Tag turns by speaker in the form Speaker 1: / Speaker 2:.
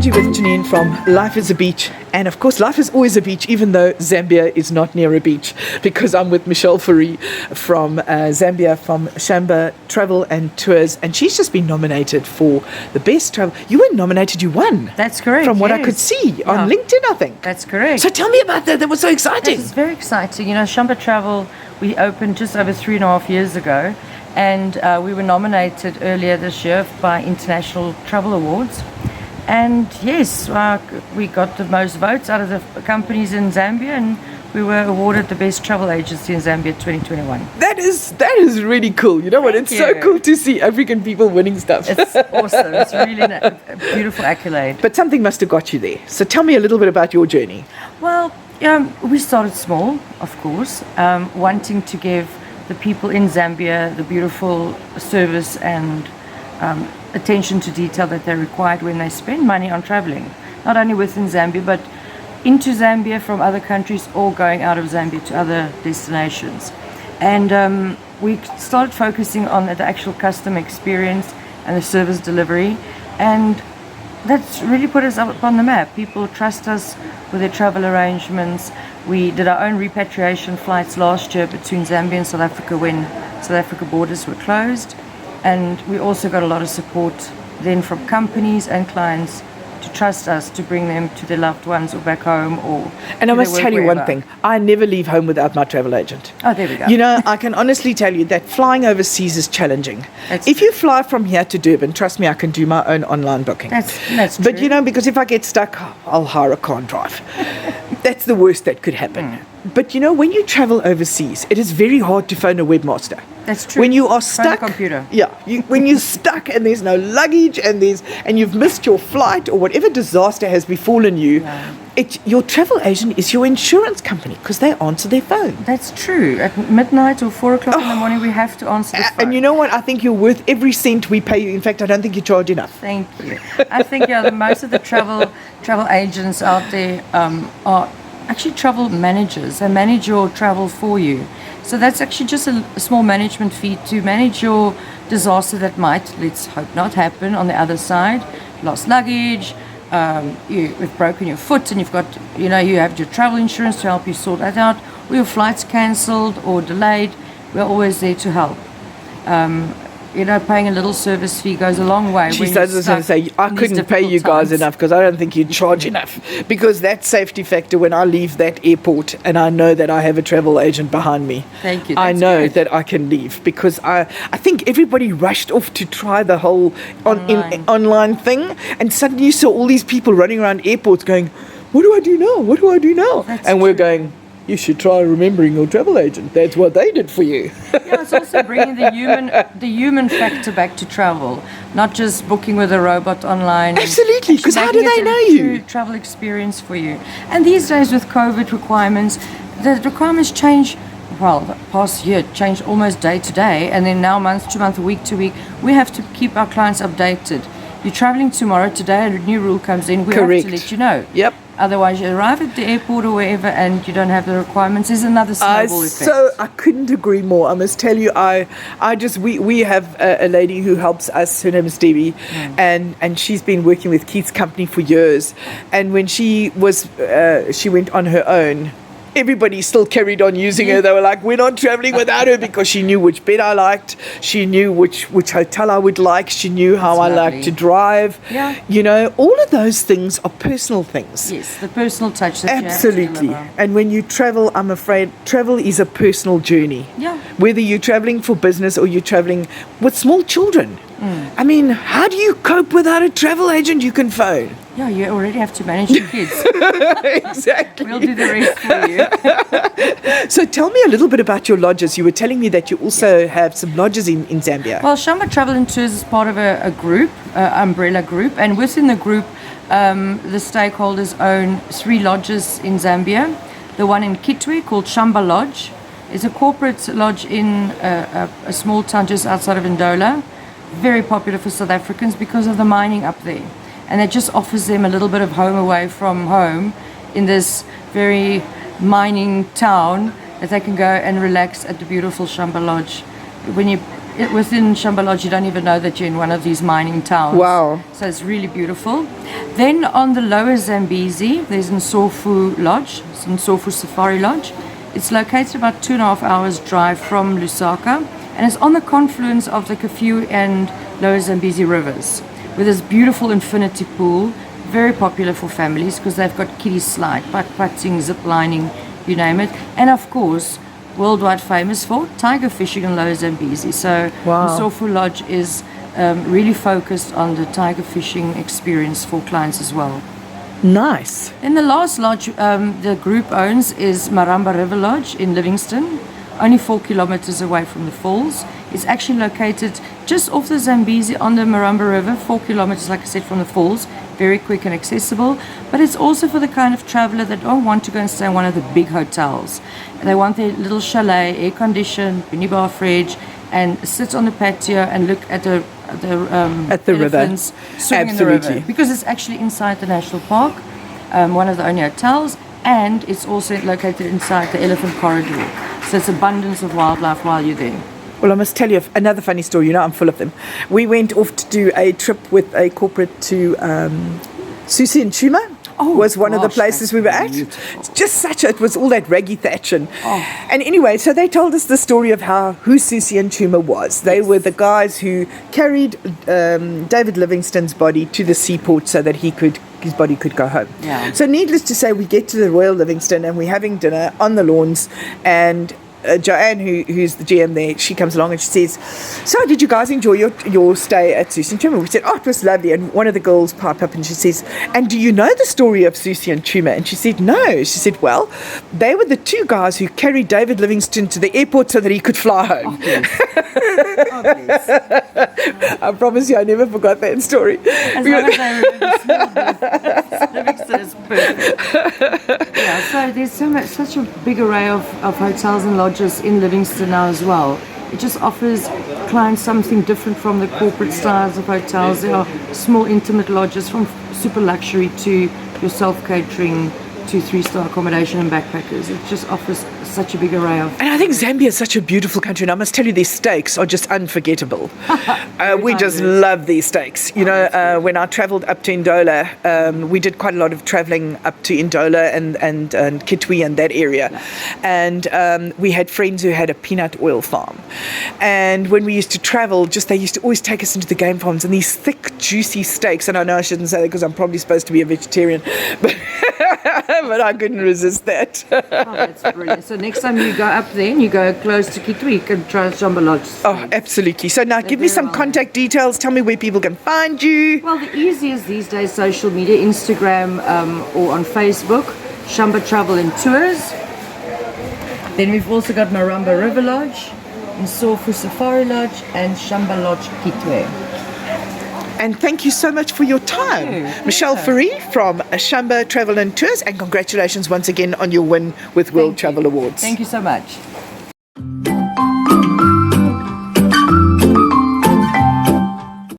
Speaker 1: you with Geniene from Life is a Beach. And of course, life is always a beach, even though Zambia is not near a beach, because I'm with Michelle Fourie from Zambia, from Shamba Travel and Tours. And she's just been nominated for the best travel. You were nominated, you won.
Speaker 2: That's correct.
Speaker 1: From what I could see on LinkedIn, I think.
Speaker 2: That's correct.
Speaker 1: So tell me about that. That was so exciting.
Speaker 2: It's very exciting. You know, Shamba Travel, we opened just over 3.5 years ago. And we were nominated earlier this year by International Travel Awards. And yes, we got the most votes out of the companies in Zambia, and we were awarded the best travel agency in Zambia 2021.
Speaker 1: That is really cool. You know what? It's so cool to see African people winning stuff.
Speaker 2: It's awesome. It's really a beautiful accolade.
Speaker 1: But something must have got you there. So tell me a little bit about your journey.
Speaker 2: Well, we started small, of course, wanting to give the people in Zambia the beautiful service and attention to detail that they're required when they spend money on traveling, not only within Zambia but into Zambia from other countries or going out of Zambia to other destinations. And we started focusing on the actual customer experience and the service delivery, and that's really put us up on the map. People trust us with their travel arrangements. We did our own repatriation flights last year between Zambia and South Africa when South Africa borders were closed. And we also got a lot of support then from companies and clients to trust us to bring them to their loved ones or back home or.
Speaker 1: And I must tell you one thing, I never leave home without my travel agent.
Speaker 2: Oh, there we go.
Speaker 1: You know, I can honestly tell you that flying overseas is challenging. If you fly from here to Durban, trust me, I can do my own online booking.
Speaker 2: That's true.
Speaker 1: But you know, because if I get stuck, I'll hire a car and drive. That's the worst that could happen. But you know, when you travel overseas, it is very hard to phone a webmaster.
Speaker 2: That's true.
Speaker 1: When you are stuck,
Speaker 2: phone a computer.
Speaker 1: Yeah, when you're stuck and there's no luggage and you've missed your flight or whatever disaster has befallen you, your travel agent is your insurance company because they answer their phone.
Speaker 2: That's true. At midnight or 4 o'clock in the morning, we have to answer the phone.
Speaker 1: And you know what? I think you're worth every cent we pay you. In fact, I don't think you charge enough.
Speaker 2: Thank you. I think most of the travel agents out there are actually travel managers. They manage your travel for you. So that's actually just a small management fee to manage your disaster that might, let's hope not, happen on the other side. Lost luggage, you've broken your foot and you have your travel insurance to help you sort that out, or your flight's cancelled or delayed. We're always there to help. Paying a little service fee goes a long way.
Speaker 1: She starts to say, I couldn't pay you guys enough because I don't think you charge enough. Because that safety factor when I leave that airport and I know that I have a travel agent behind me.
Speaker 2: Thank you.
Speaker 1: I know that I can leave because I think everybody rushed off to try the whole online thing, and suddenly you saw all these people running around airports going, what do I do now? What do I do now? And we're going, you should try remembering your travel agent. That's what they did for you.
Speaker 2: Yeah, it's also bringing the human factor back to travel, not just booking with a robot online.
Speaker 1: Absolutely, because how do they know you?
Speaker 2: Travel experience for you. And these days with COVID requirements, the requirements change. Well, the past year changed almost day to day, and then now month to month, week to week. We have to keep our clients updated. You're traveling tomorrow, today a new rule comes in, we have to let you know.
Speaker 1: Yep.
Speaker 2: Otherwise, you arrive at the airport or wherever and you don't have the requirements. There's another snowball effect.
Speaker 1: So I couldn't agree more. I must tell you, we have a lady who helps us. Her name is Debbie, and she's been working with Keith's company for years. And when she went on her own, everybody still carried on using her. They were like, we're not traveling without her, because she knew which bed I liked. She knew which hotel I would like. She knew how I liked to drive.
Speaker 2: Yeah.
Speaker 1: You know, all of those things are personal things.
Speaker 2: Yes, the personal touch that
Speaker 1: Absolutely.
Speaker 2: You have to deliver.
Speaker 1: And when you travel, I'm afraid travel is a personal journey.
Speaker 2: Yeah.
Speaker 1: Whether you're traveling for business or you're traveling with small children. I mean, how do you cope without a travel agent you can phone?
Speaker 2: Yeah, you already have to manage your kids.
Speaker 1: Exactly.
Speaker 2: We'll do the rest for you.
Speaker 1: So tell me a little bit about your lodges. You were telling me that you also have some lodges in Zambia.
Speaker 2: Well, Shamba Travel and Tours is part of a group, umbrella group, and within the group, the stakeholders own 3 lodges in Zambia. The one in Kitwe called Shamba Lodge is a corporate lodge in a small town just outside of Ndola. Very popular for South Africans because of the mining up there. And it just offers them a little bit of home away from home in this very mining town, that they can go and relax at the beautiful Shamba Lodge. When you within Shamba Lodge, you don't even know that you're in one of these mining towns.
Speaker 1: Wow.
Speaker 2: So it's really beautiful. Then on the lower Zambezi, there's Sofu Lodge, Sofu Safari Lodge. It's located about 2.5 hours drive from Lusaka, and it's on the confluence of the Kafue and lower Zambezi rivers, with this beautiful infinity pool, very popular for families because they've got kiddie slide, putt-putting, zip lining, you name it. And of course, worldwide famous for tiger fishing in lower Zambezi. So
Speaker 1: Wow.
Speaker 2: the Sofu Lodge is really focused on the tiger fishing experience for clients as well.
Speaker 1: Nice.
Speaker 2: Then the last lodge the group owns is Maramba River Lodge in Livingston, only 4 kilometers away from the falls. It's actually located just off the Zambezi on the Maramba River, 4 kilometers, like I said, from the falls. Very quick and accessible. But it's also for the kind of traveler that don't want to go and stay in one of the big hotels. They want their little chalet, air-conditioned, minibar fridge, and sit on the patio and look at the
Speaker 1: river.
Speaker 2: elephants swimming in the
Speaker 1: Absolutely.
Speaker 2: river. Because it's actually inside the national park, one of the only hotels, and it's also located inside the elephant corridor. So it's abundance of wildlife while you're there.
Speaker 1: Well, I must tell you another funny story. You know, I'm full of them. We went off to do a trip with a corporate to Susi and Chuma. Was one of the places we were at. It's just it was all that raggy thatch. And anyway, so they told us the story of who Susi and Chuma was. They were the guys who carried David Livingston's body to the seaport so that his body could go home.
Speaker 2: Yeah.
Speaker 1: So needless to say, we get to the Royal Livingston and we're having dinner on the lawns, and Joanne, who's the GM there, she comes along and she says, "So did you guys enjoy your stay at Susi and Chuma?" We said, "Oh, it was lovely." And one of the girls piped up and she says, "And do you know the story of Susi and Chuma?" And she said, "No." She said, "Well, they were the two guys who carried David Livingston to the airport so that he could fly home."
Speaker 2: Oh, please.
Speaker 1: I promise you, I never forgot that story.
Speaker 2: As long as I remember small Livingston is perfect. Yeah, so there's such a big array of hotels and lodges in Livingston now as well. It just offers clients something different from the corporate styles of hotels. There are small intimate lodges from super luxury to your self-catering to 3-star accommodation and backpackers. It just offers such a big array of...
Speaker 1: And I think Zambia is such a beautiful country, and I must tell you, their steaks are just unforgettable. We just love these steaks. You know, when I travelled up to Ndola, we did quite a lot of travelling up to Ndola and Kitwe and that area. And we had friends who had a peanut oil farm. And when we used to travel, they used to always take us into the game farms, and these thick, juicy steaks, and I know I shouldn't say that because I'm probably supposed to be a vegetarian, but I couldn't resist that.
Speaker 2: Oh, that's brilliant. So next time you go up there and you go close to Kitwe, you can try Shamba Lodge.
Speaker 1: Oh, absolutely. So now give me some contact details. Tell me where people can find you.
Speaker 2: Well, the easiest these days, social media, Instagram or on Facebook, Shamba Travel and Tours. Then we've also got Maramba River Lodge, and Sofu Safari Lodge, and Shamba Lodge Kitwe.
Speaker 1: And thank you so much for your time. Michelle Fourie from Shamba Travel and Tours, and congratulations once again on your win with World Travel Awards.
Speaker 2: Thank you so much.